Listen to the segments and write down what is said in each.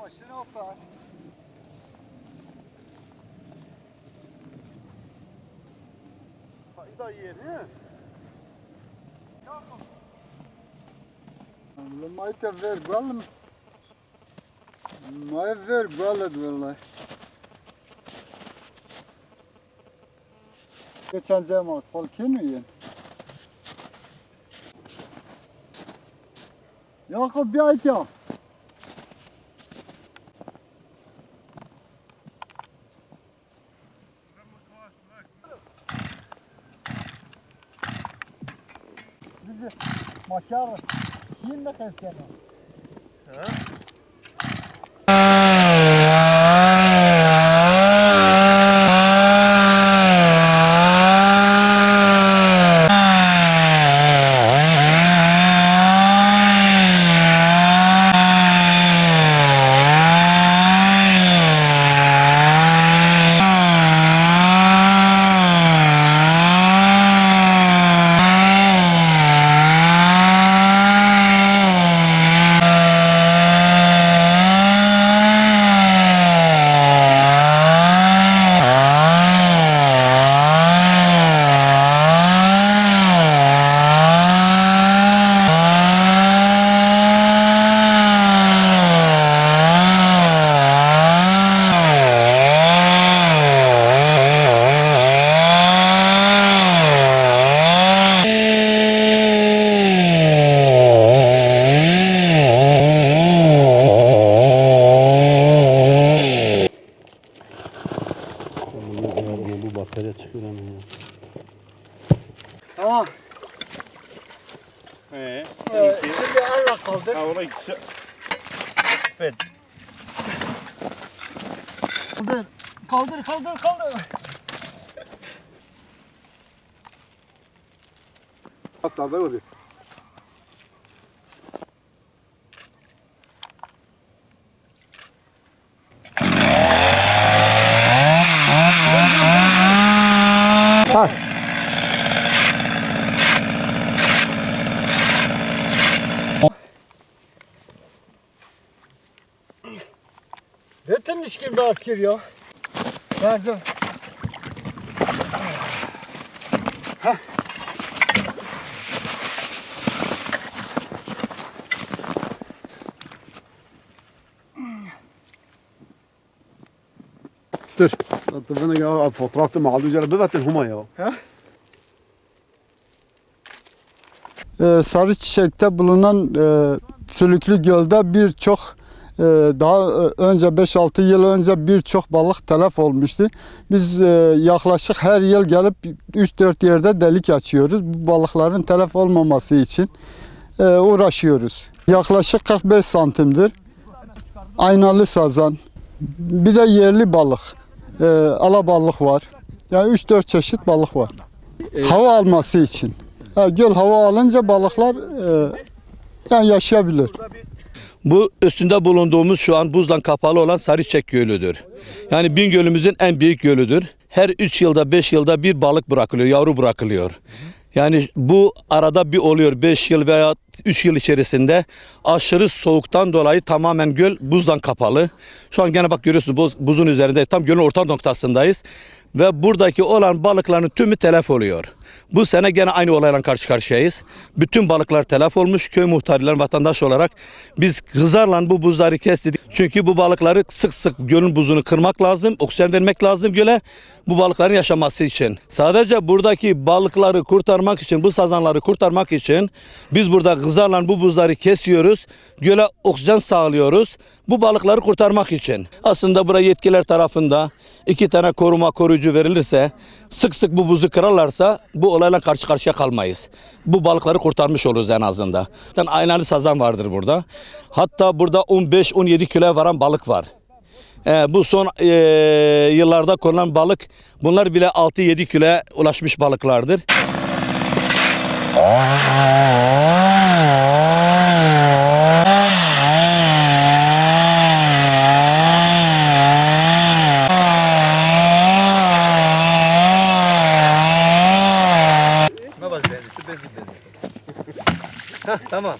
Başını hoppa. Fayda yeri. Maite ver balım. May ver balad vallahi. Geçen zaman polkinu yen. Yakup bir ayet ya. Bizi makar yine kesken. Ha? Bu batarya çıkıyor ama ya. Tamam. Şimdi Allah kaldır. Ha ona evet. Kaldır. Asla öyle. Ha. Zaten iş gibi akıyor ya. Lazım. Dur. Tabii ya fotoğrafta mahalli üzere bebetin huma ya. Sarı Çiçek'te bulunan Sülüklü Göl'de birçok daha önce 5-6 yıl önce birçok balık telef olmuştu. Biz yaklaşık her yıl gelip 3-4 yerde delik açıyoruz. Bu balıkların telef olmaması için uğraşıyoruz. Yaklaşık 45 santimdir. Aynalı sazan, bir de yerli balık, alabalık var. Yani 3-4 çeşit balık var. Hava alması için. Göl hava alınca balıklar yani yaşayabilir. Bu üstünde bulunduğumuz şu an buzla kapalı olan Sarıçek Gölü'dür. Yani Bingöl'ümüzün en büyük gölüdür. Her 3 yılda 5 yılda bir balık bırakılıyor, yavru bırakılıyor. Yani bu arada bir oluyor 5 yıl veya 3 yıl içerisinde aşırı soğuktan dolayı tamamen göl buzla kapalı. Şu an gene bak görüyorsunuz buzun üzerinde tam gölün orta noktasındayız. Ve buradaki olan balıkların tümü telef oluyor. Bu sene gene aynı olayla karşı karşıyayız. Bütün balıklar telef olmuş. Köy muhtarları vatandaş olarak biz hızarla bu buzları kestik. Çünkü bu balıkları sık sık gölün buzunu kırmak lazım. Oksijen vermek lazım göle. Bu balıkların yaşaması için. Sadece buradaki balıkları kurtarmak için, bu sazanları kurtarmak için biz burada hızarla bu buzları kesiyoruz. Göle oksijen sağlıyoruz. Bu balıkları kurtarmak için. Aslında buraya yetkililer tarafında 2 tane koruyucu verilirse, sık sık bu buzu kırarlarsa bu olayla karşı karşıya kalmayız. Bu balıkları kurtarmış oluruz en azından. Aynalı sazan vardır burada. Hatta burada 15-17 kilo varan balık var. Bu son yıllarda konulan balık, bunlar bile 6-7 kiloya ulaşmış balıklardır. Tamam.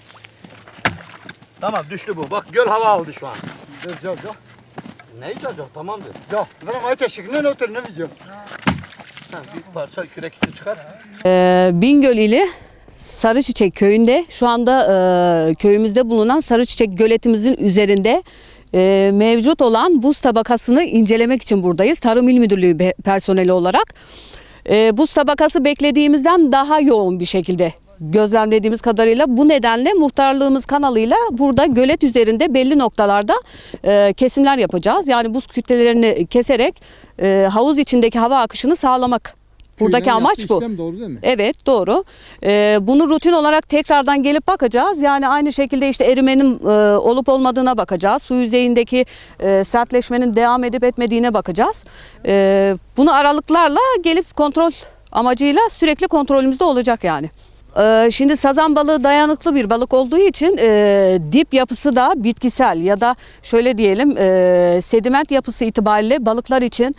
Tamam düştü bu. Bak göl hava aldı şu an. Ne yiyecek? Tamamdır. Ya, benim ateşikle ne otur ne diyeceğim? Bir parça kürek için çıkar. Bingöl ili Sarıçiçek köyünde şu anda köyümüzde bulunan Sarıçiçek göletimizin üzerinde mevcut olan buz tabakasını incelemek için buradayız. Tarım İl Müdürlüğü personeli olarak. Buz tabakası beklediğimizden daha yoğun bir şekilde gözlemlediğimiz kadarıyla bu nedenle muhtarlığımız kanalıyla burada gölet üzerinde belli noktalarda kesimler yapacağız. Yani buz kütlelerini keserek havuz içindeki hava akışını sağlamak. Buradaki amaç bu. İşlem doğru değil mi? Evet, doğru. Bunu rutin olarak tekrardan gelip bakacağız. Yani aynı şekilde işte erimenin olup olmadığına bakacağız. Su yüzeyindeki sertleşmenin devam edip etmediğine bakacağız. Bunu aralıklarla gelip kontrol amacıyla sürekli kontrolümüzde olacak yani. Şimdi sazan balığı dayanıklı bir balık olduğu için dip yapısı da bitkisel ya da şöyle diyelim sediment yapısı itibariyle balıklar için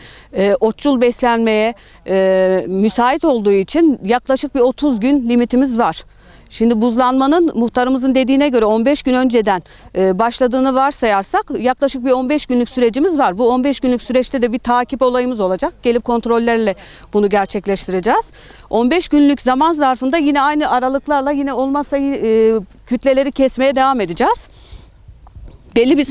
otçul beslenmeye müsait olduğu için yaklaşık bir 30 gün limitimiz var. Şimdi buzlanmanın muhtarımızın dediğine göre 15 gün önceden başladığını varsayarsak yaklaşık bir 15 günlük sürecimiz var. Bu 15 günlük süreçte de bir takip olayımız olacak. Gelip kontrollerle bunu gerçekleştireceğiz. 15 günlük zaman zarfında yine aynı aralıklarla yine olmazsa kütleleri kesmeye devam edeceğiz. Belli bir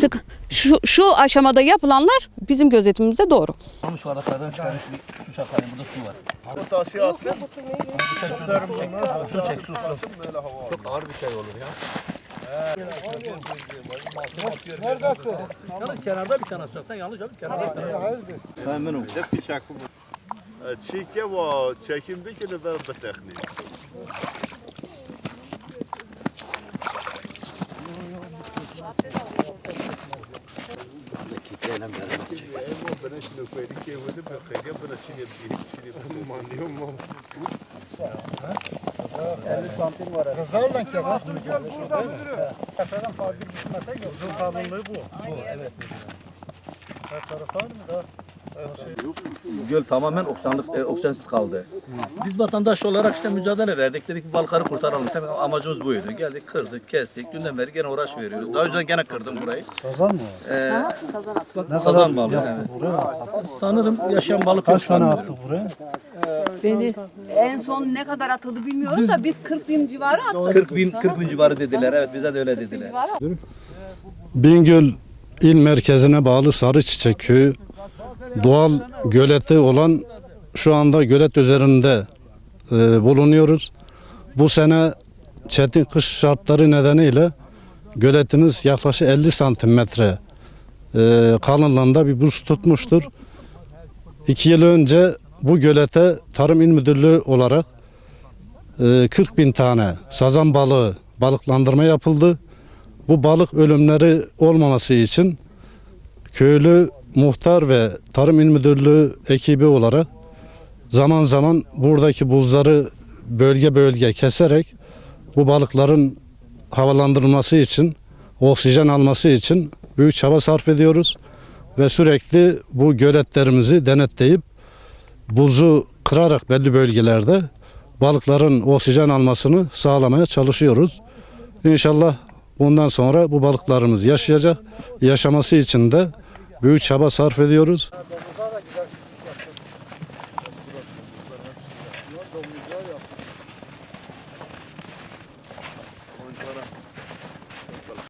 şu aşamada yapılanlar bizim gözetimimizde doğru. Şu aralardan çıkarmış bir su çakarım. Burada su var. Taşı atla. Su çek, su. Çok ağır bir şey olur ya. Yalnız kenarda bir tane atacaksan yanlış abi. Kenarda bir tane atacaksan. Memnunum. Çike ve çekimdeki de ben betekni. Kızlarla kesin. Göl tamamen oksijensiz kaldı. Biz vatandaş olarak işte mücadele verdik. Dedik balıkları kurtaralım. Tabii amacımız buydu. Geldik, kırdık, kestik. Dünden beri gene uğraş veriyoruz. Daha önce gene kırdım burayı. Sazan mı? Bak, sazan balığı. Evet. Sanırım yaşayan balık yok şu an. attık buraya? Beni en son ne kadar atıldı bilmiyoruz da biz 40 bin civarı attık. 40 bin civarı dediler. Evet, bize de öyle dediler. Bingöl il merkezine bağlı Sarıçiçek köyü doğal göleti olan şu anda gölet üzerinde bulunuyoruz. Bu sene çetin kış şartları nedeniyle göletimiz yaklaşık 50 santimetre kalınlığında bir buz tutmuştur. 2 yıl önce bu gölete Tarım İl Müdürlüğü olarak 40 bin tane sazan balığı balıklandırma yapıldı. Bu balık ölümleri olmaması için köylü, muhtar ve Tarım İl Müdürlüğü ekibi olarak zaman zaman buradaki buzları bölge bölge keserek bu balıkların havalandırılması için, oksijen alması için büyük çaba sarf ediyoruz. Ve sürekli bu göletlerimizi denetleyip buzu kırarak belli bölgelerde balıkların oksijen almasını sağlamaya çalışıyoruz. İnşallah bundan sonra bu balıklarımız yaşayacak. Yaşaması için de büyük çaba sarf ediyoruz.